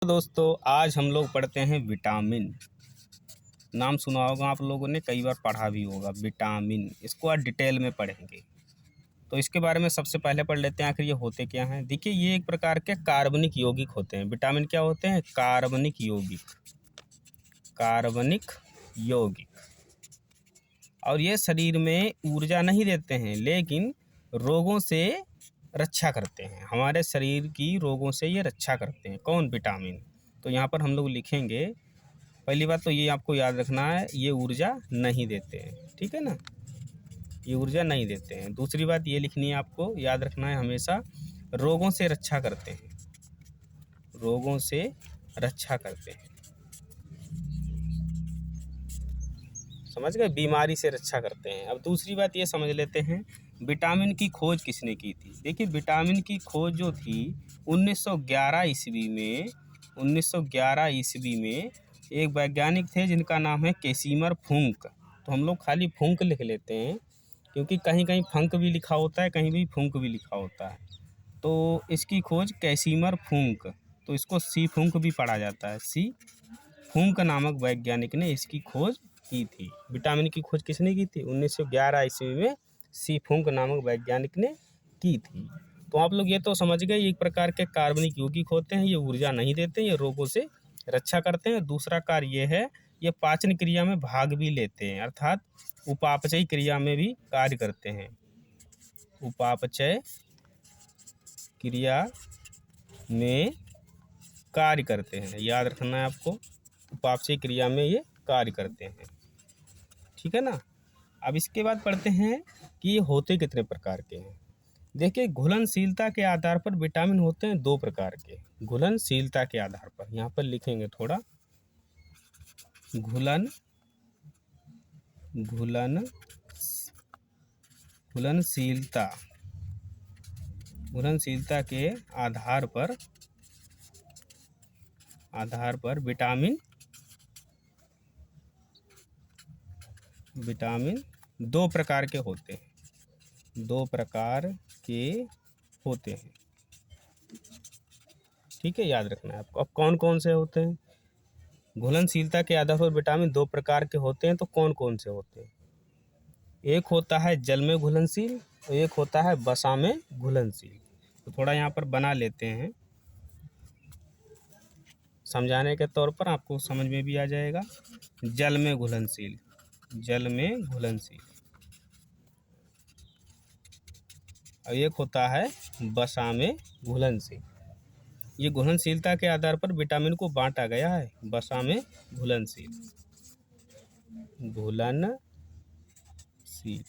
दोस्तों, आज हम लोग पढ़ते हैं विटामिन। नाम सुना होगा आप लोगों ने, कई बार पढ़ा भी होगा विटामिन। इसको आज डिटेल में पढ़ेंगे। तो इसके बारे में सबसे पहले पढ़ लेते हैं आखिर ये होते क्या हैं। देखिए, ये एक प्रकार के कार्बनिक यौगिक होते हैं। विटामिन क्या होते हैं? कार्बनिक यौगिक। कार्बनिक यौगिक। और ये शरीर में ऊर्जा नहीं देते हैं, लेकिन रोगों से रक्षा करते हैं। हमारे शरीर की रोगों से ये रक्षा करते हैं। कौन? विटामिन। तो यहाँ पर हम लोग लिखेंगे, पहली बात तो ये आपको याद रखना है, ये ऊर्जा नहीं देते हैं। ठीक है ना, ये ऊर्जा नहीं देते हैं। दूसरी बात ये लिखनी है आपको, याद रखना है हमेशा, रोगों से रक्षा करते हैं। रोगों से रक्षा करते हैं, समझ गए? बीमारी से रक्षा करते हैं। अब दूसरी बात ये समझ लेते हैं, विटामिन की खोज किसने की थी। देखिए, विटामिन की खोज जो थी 1911 ईस्वी में। 1911 ईस्वी में एक वैज्ञानिक थे जिनका नाम है कैसिमर फुंक। तो हम लोग खाली फुंक लिख लेते हैं, क्योंकि कहीं कहीं फंक भी लिखा होता है, कहीं भी फुंक भी लिखा होता है। तो इसकी खोज कैसिमर फुंक, तो इसको सी फुंक भी पढ़ा जाता है। सी फुंक नामक वैज्ञानिक ने इसकी खोज की थी। विटामिन की खोज किसने की थी? 1911 ईस्वी में सी फुंक नामक वैज्ञानिक ने की थी। तो आप लोग ये तो समझ गए, एक प्रकार के कार्बनिक यौगिक होते हैं। ये ऊर्जा नहीं देते, ये रोगों से रक्षा करते हैं। दूसरा कार्य ये है, ये पाचन क्रिया में भाग भी लेते हैं, अर्थात उपापचय क्रिया में भी कार्य करते हैं। उपापचय क्रिया में कार्य करते हैं, याद रखना है आपको। उपापचय क्रिया में ये कार्य करते हैं। ठीक है ना। अब इसके बाद पढ़ते हैं कि ये होते कितने प्रकार के हैं। देखिए, घुलनशीलता के आधार पर विटामिन होते हैं दो प्रकार के। घुलनशीलता के आधार पर यहाँ पर लिखेंगे थोड़ा, घुलनशीलता के आधार पर विटामिन दो प्रकार के होते हैं। दो प्रकार के होते हैं, ठीक है, याद रखना है आपको। अब कौन कौन से होते हैं? घुलनशीलता के आधार पर विटामिन दो प्रकार के होते हैं, तो कौन कौन से होते हैं? एक होता है जल में घुलनशील और एक होता है वसा में घुलनशील। तो थोड़ा यहाँ पर बना लेते हैं, समझाने के तौर पर आपको समझ में भी आ जाएगा। जल में घुलनशील, जल में घुलनशील, और एक होता है वसा में घुलनशील। ये घुलनशीलता के आधार पर विटामिन को बांटा गया है। वसा में घुलनशील,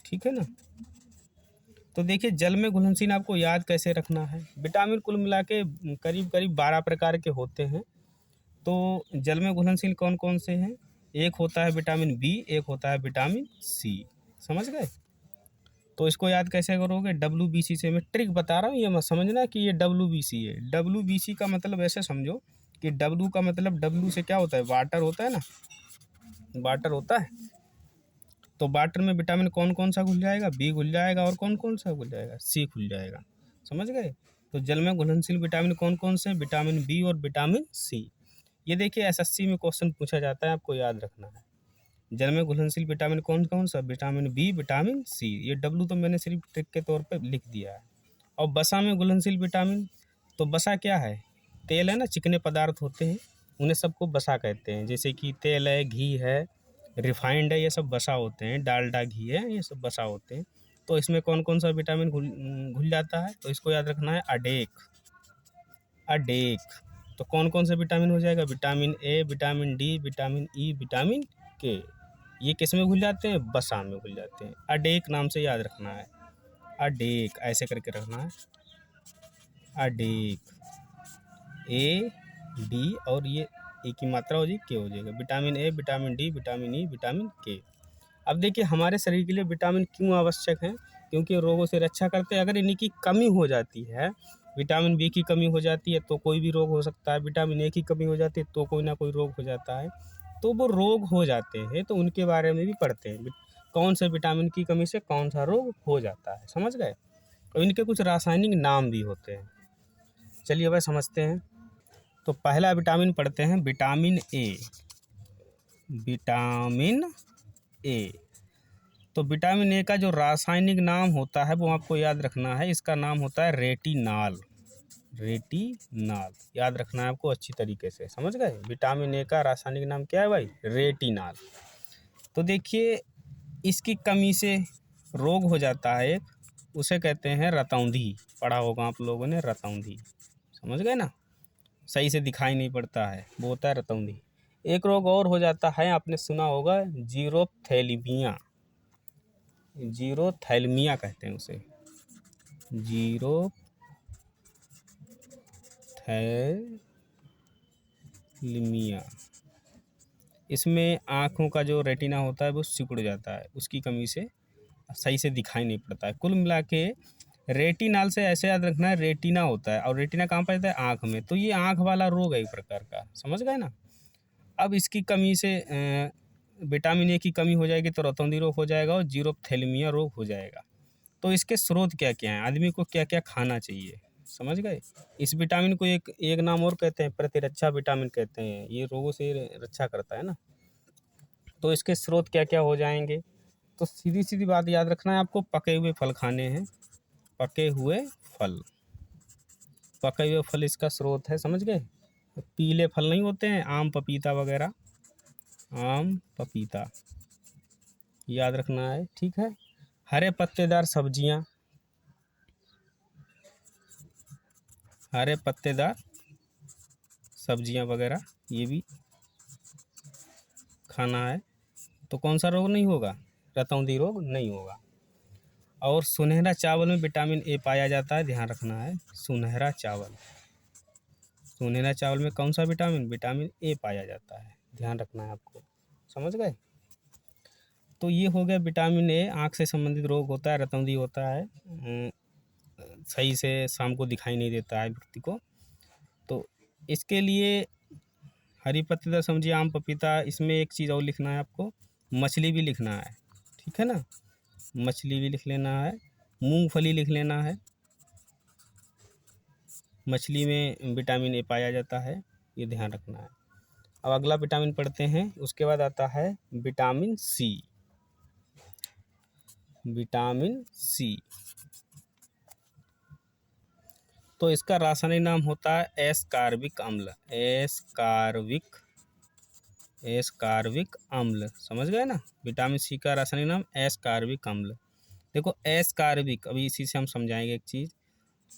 ठीक है ना। तो देखिए, जल में घुलनशील आपको याद कैसे रखना है। विटामिन कुल मिला के करीब करीब 12 प्रकार के होते हैं। तो जल में घुलनशील कौन कौन से हैं? एक होता है विटामिन बी, एक होता है विटामिन सी, समझ गए? तो इसको याद कैसे करोगे? WBC से मैं ट्रिक बता रहा हूँ, ये मत समझना कि ये WBC है। WBC का मतलब ऐसे समझो कि W का मतलब, W से क्या होता है? वाटर होता है ना, वाटर होता है। तो वाटर में विटामिन कौन कौन सा घुल जाएगा? बी घुल जाएगा, और कौन कौन सा घुल जाएगा? सी घुल जाएगा, समझ गए? तो जल में घुलनशील विटामिन कौन कौन से? विटामिन बी और विटामिन सी। ये देखिए, SSC में क्वेश्चन पूछा जाता है, आपको याद रखना है। जल में घुलनशील विटामिन कौन कौन सा? Vitamin B, vitamin C. ये W तो मैंने सिर्फ ट्रिक के तौर पर लिख दिया है। और वसा में घुलनशील विटामिन, तो वसा क्या है? तेल है ना, चिकने पदार्थ होते हैं, उन्हें सबको वसा कहते हैं। जैसे कि तेल है, घी है, रिफाइंड है, ये सब वसा होते हैं। डालडा, घी है, ये सब वसा होते हैं। तो इसमें कौन कौन सा विटामिन घुल जाता है? तो इसको याद रखना है, अडेक। तो कौन कौन से विटामिन हो जाएगा? Vitamin A, vitamin D, vitamin E, vitamin के। ये किस में घुल जाते हैं? वसा में घुल जाते हैं। अडेक नाम से याद रखना है, अडेक ऐसे करके रखना है, अडेक। ए, डी और ये ए की मात्रा हो जाएगी, के हो जाएगा। Vitamin A, vitamin D, vitamin E, vitamin के। अब देखिए, हमारे शरीर के लिए विटामिन क्यों आवश्यक है? क्योंकि रोगों से रक्षा करते हैं। अगर इनकी कमी हो जाती है, विटामिन बी की कमी हो जाती है तो कोई भी रोग हो सकता है। विटामिन ए की कमी हो जाती है तो कोई ना कोई रोग हो जाता है। तो वो रोग हो जाते हैं, तो उनके बारे में भी पढ़ते हैं, कौन से विटामिन की कमी से कौन सा रोग हो जाता है, समझ गए? और इनके कुछ रासायनिक नाम भी होते हैं। चलिए भाई समझते हैं। तो पहला विटामिन पढ़ते हैं, विटामिन ए। विटामिन ए, तो विटामिन ए का जो रासायनिक नाम होता है वो आपको याद रखना है। इसका नाम होता है रेटिनॉल। रेटिनॉल याद रखना है आपको अच्छी तरीके से, समझ गए। विटामिन ए का रासायनिक नाम क्या है भाई? रेटिनॉल। तो देखिए, इसकी कमी से रोग हो जाता है एक, उसे कहते हैं रतौंधी। पढ़ा होगा आप लोगों ने, रतौंधी, समझ गए ना। सही से दिखाई नहीं पड़ता है, वो होता है रतौंधी। एक रोग और हो जाता है, आपने सुना होगा, जीरोथैलेमिया। जीरोथैलेमिया कहते हैं उसे, जीरोथैलेमिया। इसमें आँखों का जो रेटिना होता है वो सिकुड़ जाता है, उसकी कमी से सही से दिखाई नहीं पड़ता है। कुल मिला के रेटिनॉल से ऐसे याद रखना है, रेटिना होता है, और रेटिना कहाँ पर रहता है? आँख में। तो ये आँख वाला रोग है एक प्रकार का, समझ गए ना। अब इसकी कमी से विटामिन ए की कमी हो जाएगी तो रतौंधी रोग हो जाएगा और जीरोथैलेमिया रोग हो जाएगा। तो इसके स्रोत क्या क्या हैं, आदमी को क्या क्या खाना चाहिए, समझ गए। इस विटामिन को एक नाम और कहते हैं, प्रतिरक्षा विटामिन कहते हैं। ये रोगों से रक्षा करता है ना। तो इसके स्रोत क्या क्या हो जाएंगे? तो सीधी सीधी बात याद रखना है आपको, पके हुए फल खाने हैं। पके हुए फल, पके हुए फल इसका स्रोत है, समझ गए। पीले फल नहीं होते हैं, आम पपीता वगैरह, आम पपीता याद रखना है, ठीक है। हरे पत्तेदार सब्जियां, हरे पत्तेदार सब्जियां वगैरह ये भी खाना है। तो कौन सा रोग नहीं होगा? रतौंधी रोग नहीं होगा। और सुनहरा चावल में विटामिन ए पाया जाता है, ध्यान रखना है। सुनहरा चावल, सुनहरा चावल में कौन सा विटामिन? विटामिन ए पाया जाता है, ध्यान रखना है आपको, समझ गए। तो ये हो गया विटामिन ए। आँख से संबंधित रोग होता है, रतौंधी होता है, सही से शाम को दिखाई नहीं देता है व्यक्ति को। तो इसके लिए हरी पत्तेदार सब्जी, आम पपीता, इसमें एक चीज़ और लिखना है आपको, मछली भी लिखना है, ठीक है ना। मछली भी लिख लेना है, मूंगफली लिख लेना है। मछली में विटामिन ए पाया जाता है, ये ध्यान रखना है। अब अगला विटामिन पढ़ते हैं, उसके बाद आता है विटामिन सी। विटामिन सी, तो इसका रासायनिक नाम होता है एस्कार्बिक अम्ल। एस्कार्बिक अम्ल, समझ गए ना। विटामिन सी का रासायनिक नाम एस्कार्बिक अम्ल। देखो एस्कार्बिक, अभी इसी से हम समझाएंगे एक चीज़।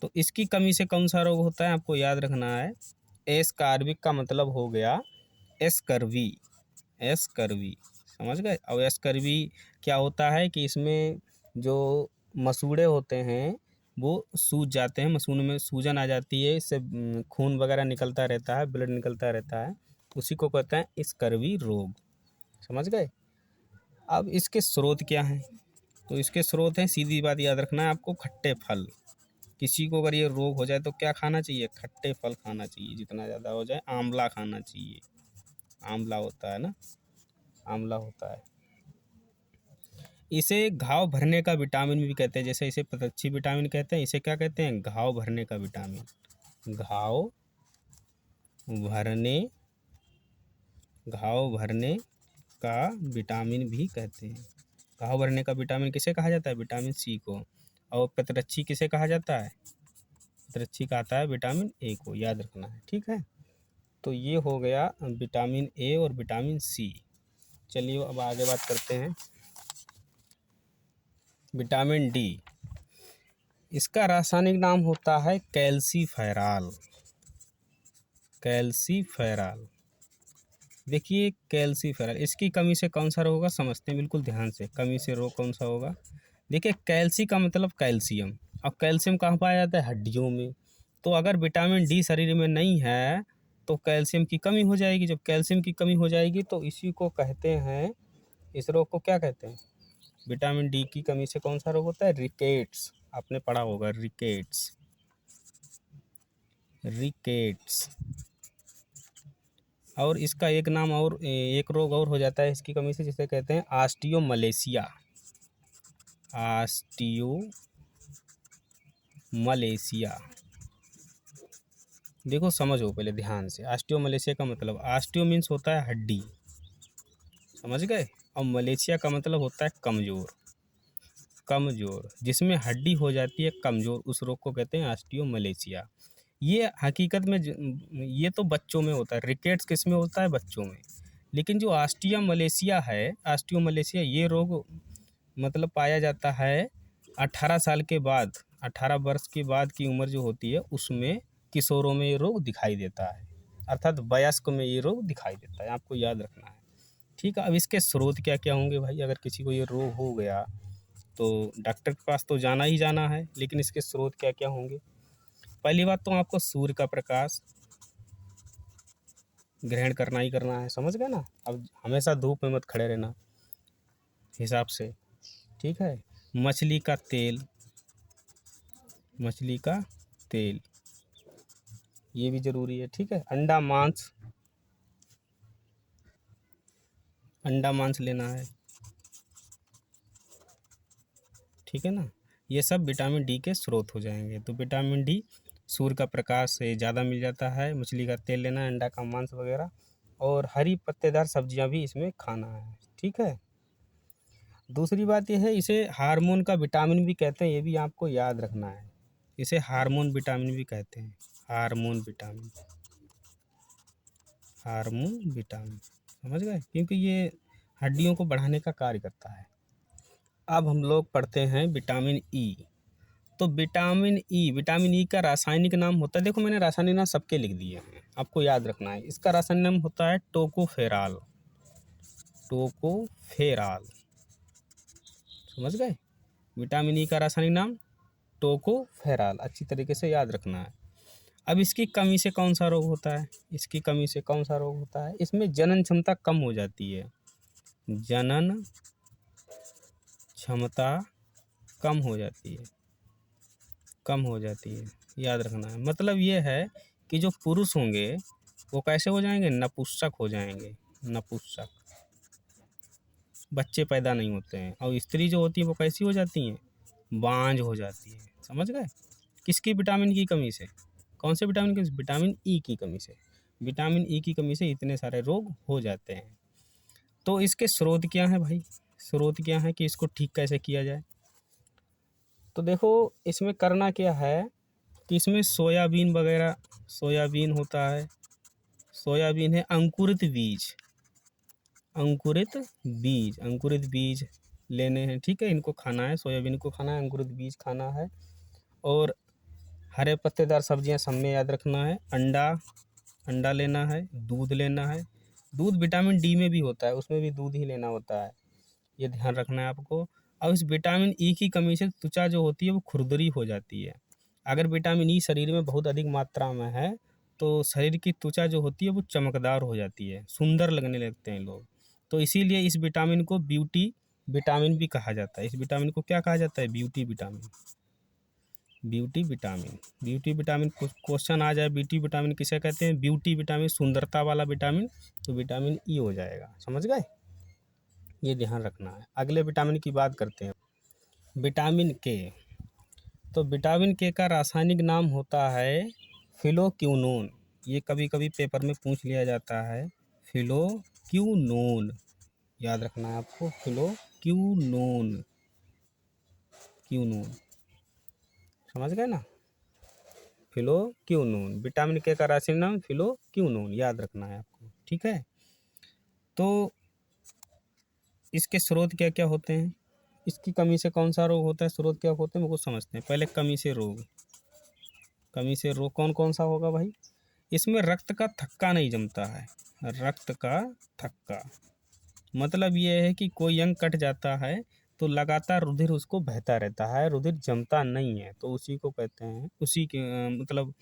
तो इसकी कमी से कौन सा रोग होता है आपको याद रखना है। एस्कार्बिक का मतलब हो गया एस्कर्वी। एस्कर्वी, समझ गए। और एस्कर्वी क्या होता है कि इसमें जो मसूड़े होते हैं वो सूज जाते हैं, मसूड़ों में सूजन आ जाती है, इससे खून वगैरह निकलता रहता है, ब्लड निकलता रहता है, उसी को कहते हैं स्कर्वी रोग, समझ गए। अब इसके स्रोत क्या हैं? तो इसके स्रोत हैं, सीधी बात याद रखना है आपको, खट्टे फल। किसी को अगर ये रोग हो जाए तो क्या खाना चाहिए? खट्टे फल खाना चाहिए, जितना ज़्यादा हो जाए। आंवला खाना चाहिए, आंवला होता है ना, आंवला होता है। इसे घाव भरने का विटामिन भी कहते हैं, जैसे इसे प्रतिरक्षी विटामिन कहते हैं, इसे क्या कहते हैं? घाव भरने का विटामिन। घाव भरने, घाव भरने का विटामिन भी कहते हैं। घाव भरने का विटामिन किसे कहा जाता है? विटामिन सी को। और प्रतिरक्षी किसे कहा जाता है? प्रतिरक्षी का आता है विटामिन ए को, याद रखना है, ठीक है। तो ये हो गया विटामिन ए और विटामिन सी। चलिए अब आगे बात करते हैं विटामिन डी। इसका रासायनिक नाम होता है कैल्सीफेरॉल। कैल्सीफेरॉल, देखिए कैल्सीफेरॉल, इसकी कमी से कौन सा रोग होगा समझते हैं बिल्कुल ध्यान से। कमी से रोग कौन सा होगा? देखिए कैल्सी का मतलब कैल्शियम। अब कैल्शियम कहाँ पाया जाता है? हड्डियों में। तो अगर विटामिन डी शरीर में नहीं है तो कैल्शियम की कमी हो जाएगी। जब कैल्शियम की कमी हो जाएगी तो इसी को कहते हैं, इस रोग को क्या कहते हैं? विटामिन डी की कमी से कौन सा रोग होता है? रिकेट्स। आपने पढ़ा होगा रिकेट्स, रिकेट्स। और इसका एक नाम और, एक रोग और हो जाता है इसकी कमी से, जिसे कहते हैं ऑस्टियोमलेशिया। ऑस्टियोमलेशिया, देखो समझो पहले ध्यान से, ऑस्टियोमलेशिया का मतलब, ऑस्टियो मीन्स होता है हड्डी, समझ गए, और मलेशिया का मतलब होता है कमज़ोर। कमज़ोर, जिसमें हड्डी हो जाती है कमज़ोर, उस रोग को कहते हैं ऑस्टियोमलेशिया। ये हकीकत में ये तो बच्चों में होता है, रिकेट्स किस में होता है, बच्चों में। लेकिन जो ऑस्टियोमलेशिया है, ऑस्टियोमलेशिया ये रोग मतलब पाया जाता है 18 साल के बाद, 18 वर्ष के बाद की उम्र जो होती है उसमें, किशोरों में ये रोग दिखाई देता है, अर्थात वयस्क में ये रोग दिखाई देता है, आपको याद रखना है। ठीक है, अब इसके स्रोत क्या क्या होंगे भाई, अगर किसी को ये रोग हो गया तो डॉक्टर के पास तो जाना ही जाना है, लेकिन इसके स्रोत क्या क्या होंगे। पहली बात तो आपको सूर्य का प्रकाश ग्रहण करना ही करना है, समझ गए ना। अब हमेशा धूप में मत खड़े रहना हिसाब से, ठीक है। मछली का तेल, मछली का तेल ये भी ज़रूरी है, ठीक है। अंडा मांस, अंडा मांस लेना है, ठीक है ना। ये सब विटामिन डी के स्रोत हो जाएंगे। तो विटामिन डी सूर्य का प्रकाश से ज़्यादा मिल जाता है, मछली का तेल लेना है, अंडा का मांस वगैरह, और हरी पत्तेदार सब्जियां भी इसमें खाना है, ठीक है। दूसरी बात यह है, इसे हार्मोन का विटामिन भी कहते हैं, ये भी आपको याद रखना है। इसे हार्मोन विटामिन भी कहते हैं, हार्मोन विटामिन, हार्मोन विटामिन, समझ गए, क्योंकि ये हड्डियों को बढ़ाने का कार्य करता है। अब हम लोग पढ़ते हैं विटामिन ई। तो विटामिन ई का रासायनिक नाम होता है, देखो मैंने रासायनिक नाम सबके लिख दिए हैं, आपको याद रखना है। इसका रासायनिक नाम होता है टोकोफेराल, टोकोफेराल, समझ गए। विटामिन ई का रासायनिक नाम टोकोफेराल, अच्छी तरीके से याद रखना है। अब इसकी कमी से कौन सा रोग होता है, इसकी कमी से कौन सा रोग होता है, इसमें जनन क्षमता कम हो जाती है, जनन क्षमता कम हो जाती है, कम हो जाती है, याद रखना है। मतलब ये है कि जो पुरुष होंगे वो कैसे हो जाएंगे, नपुंसक हो जाएंगे, नपुंसक, बच्चे पैदा नहीं होते हैं। और स्त्री जो होती है वो कैसी हो जाती हैं, बांझ हो जाती है, समझ गए। किसकी, विटामिन की कमी से, कौन से विटामिन की, विटामिन ई की कमी से, विटामिन ई की कमी से इतने सारे रोग हो जाते हैं। तो इसके स्रोत क्या हैं भाई, स्रोत क्या है कि इसको ठीक कैसे किया जाए। तो देखो इसमें करना क्या है कि इसमें सोयाबीन वगैरह, सोयाबीन होता है, सोयाबीन है, अंकुरित बीज, अंकुरित बीज, अंकुरित बीज लेने हैं, ठीक है, इनको खाना है, सोयाबीन को खाना है, अंकुरित बीज खाना है, और हरे पत्तेदार सब्जियां सब में याद रखना है। अंडा, अंडा लेना है, दूध लेना है, दूध विटामिन डी में भी होता है, उसमें भी दूध ही लेना होता है, ये ध्यान रखना है आपको। और इस विटामिन ई की कमी से त्वचा जो होती है वो खुरदरी हो जाती है। अगर विटामिन ई शरीर में बहुत अधिक मात्रा में है तो शरीर की त्वचा जो होती है वो चमकदार हो जाती है, सुंदर लगने लगते हैं लोग। तो इसीलिए इस विटामिन को ब्यूटी विटामिन भी कहा जाता है। इस विटामिन को क्या कहा जाता है, beauty vitamin, beauty vitamin, beauty vitamin. Question आ जाए ब्यूटी विटामिन किसे कहते हैं, ब्यूटी विटामिन, सुंदरता वाला विटामिन, तो विटामिन ई हो जाएगा, समझ गए, ये ध्यान रखना है। अगले विटामिन की बात करते हैं, विटामिन के। तो विटामिन के का रासायनिक नाम होता है फिलोक्विनोन, ये कभी कभी पेपर में पूछ लिया जाता है, फिलोक्विनोन, याद रखना है आपको, फिलोक्विनोन, क्यूनोन, समझ गए ना, फिलोक्विनोन, विटामिन के का रासायनिक नाम फिलोक्विनोन, याद रखना है आपको, ठीक है। तो इसके स्रोत क्या क्या होते हैं, इसकी कमी से कौन सा रोग होता है, स्रोत क्या होते हैं वो समझते हैं। पहले कमी से रोग, कमी से रोग कौन कौन सा होगा भाई, इसमें रक्त का थक्का नहीं जमता है, रक्त का थक्का, मतलब ये है कि कोई अंग कट जाता है तो लगातार रुधिर उसको बहता रहता है, रुधिर जमता नहीं है, तो उसी को कहते हैं, उसी के मतलब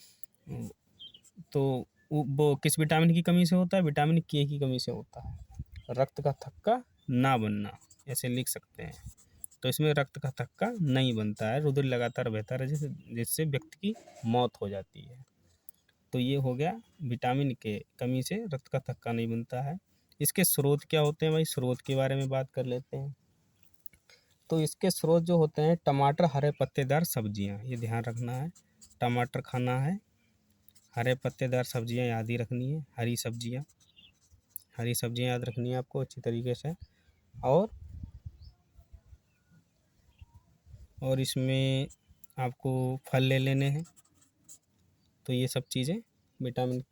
तो वो किस विटामिन की कमी से होता है, विटामिन के की कमी से होता है। रक्त का थक्का ना बनना, ऐसे लिख सकते हैं। तो इसमें रक्त का थक्का नहीं बनता है, रुधिर लगातार बहता है, जिससे व्यक्ति की मौत हो जाती है। तो ये हो गया विटामिन के कमी से रक्त का थक्का नहीं बनता है। इसके स्रोत क्या होते हैं भाई, स्रोत के बारे में बात कर लेते हैं। तो इसके स्रोत जो होते हैं, टमाटर, हरे पत्तेदार सब्जियां, ये ध्यान रखना है, टमाटर खाना है, हरे पत्तेदार सब्जियां याद ही रखनी है, हरी सब्जियां याद रखनी है आपको अच्छी तरीके से। और इसमें आपको फल ले लेने हैं। तो ये सब चीज़ें विटामिन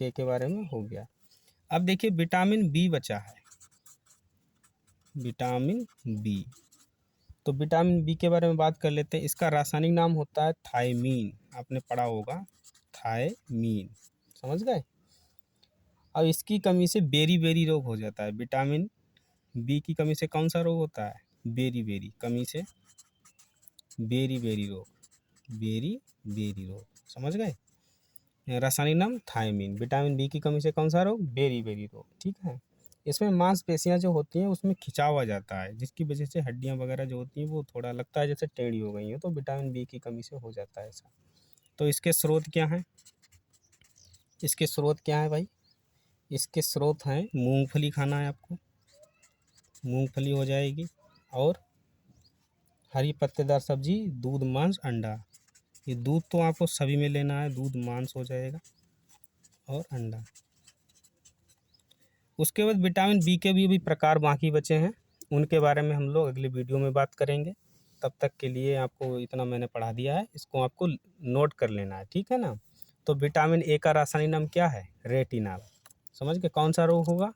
के बारे में हो गया। अब देखिए विटामिन बी बचा है, विटामिन बी। तो विटामिन बी के बारे में बात कर लेते हैं। इसका रासायनिक नाम होता है थायमीन, आपने पढ़ा होगा थायमीन, समझ गए। अब इसकी कमी से बेरी रोग हो जाता है। विटामिन बी की कमी से कौन सा रोग होता है? बेरी कमी से बेरी रोग, समझ गए। रासायनिक नाम थायमीन। विटामिन बी की कमी से कौन सा रोग? बेरी रोग, ठीक है। इसमें मांसपेशियां जो होती हैं उसमें खिंचाव आ जाता है, जिसकी वजह से हड्डियां वगैरह जो होती हैं वो थोड़ा लगता है जैसे टेढ़ी हो गई हैं, तो विटामिन बी की कमी से हो जाता है ऐसा। तो इसके स्रोत क्या हैं? इसके स्रोत क्या है भाई? इसके स्रोत हैं, मूंगफली खाना है आपको, मूंगफली हो जाएगी, और हरी पत्तेदार सब्जी, दूध, मांस, अंडा। ये दूध तो आपको सभी में लेना है, दूध, मांस हो जाएगा, और अंडा। उसके बाद विटामिन बी के भी प्रकार बाकी बचे हैं, उनके बारे में हम लोग अगली वीडियो में बात करेंगे। तब तक के लिए आपको इतना मैंने पढ़ा दिया है, इसको आपको नोट कर लेना है, ठीक है ना। तो विटामिन ए का रासायनिक नाम क्या है? रेटिनॉल। समझ के कौन सा रोग होगा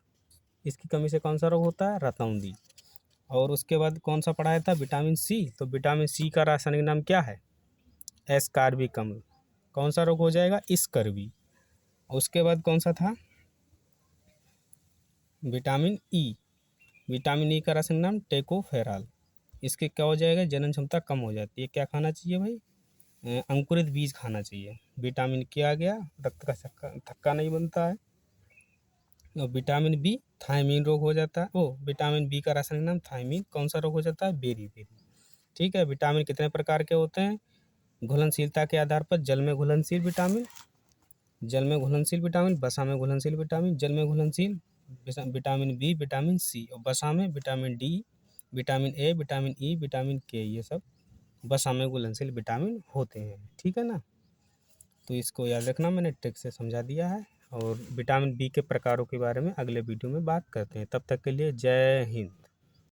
इसकी कमी से? कौन सा रोग होता है? रतौंधी। और उसके बाद कौन सा पढ़ाया था? Vitamin C. तो विटामिन सी का रासायनिक नाम क्या है? एस्कार्बिक अम्ल। कौन सा रोग हो जाएगा? स्कर्वी। उसके बाद कौन सा था? Vitamin E. विटामिन ई का रासायनिक नाम टेकोफेराल। इसके क्या हो जाएगा? जनन क्षमता कम हो जाती है। क्या खाना चाहिए भाई? अंकुरित बीज खाना चाहिए। विटामिन के आ गया, रक्त का थक्का नहीं बनता है। और विटामिन बी, थायमीन रोग हो जाता है। विटामिन बी का रासायनिक नाम थायमीन। कौन सा रोग हो जाता है? बेरी, ठीक है। विटामिन कितने प्रकार के होते हैं? घुलनशीलता के आधार पर जल में घुलनशील विटामिन, वसा में घुलनशील विटामिन, जल में घुलनशील विटामिन बी, विटामिन सी, और वसा में vitamin D, vitamin A, vitamin E, vitamin के, ये सब वसा में घुलनशील विटामिन होते हैं, ठीक है ना। तो इसको याद रखना, मैंने ट्रिक से समझा दिया है। और विटामिन बी के प्रकारों के बारे में अगले वीडियो में बात करते हैं। तब तक के लिए जय हिंद।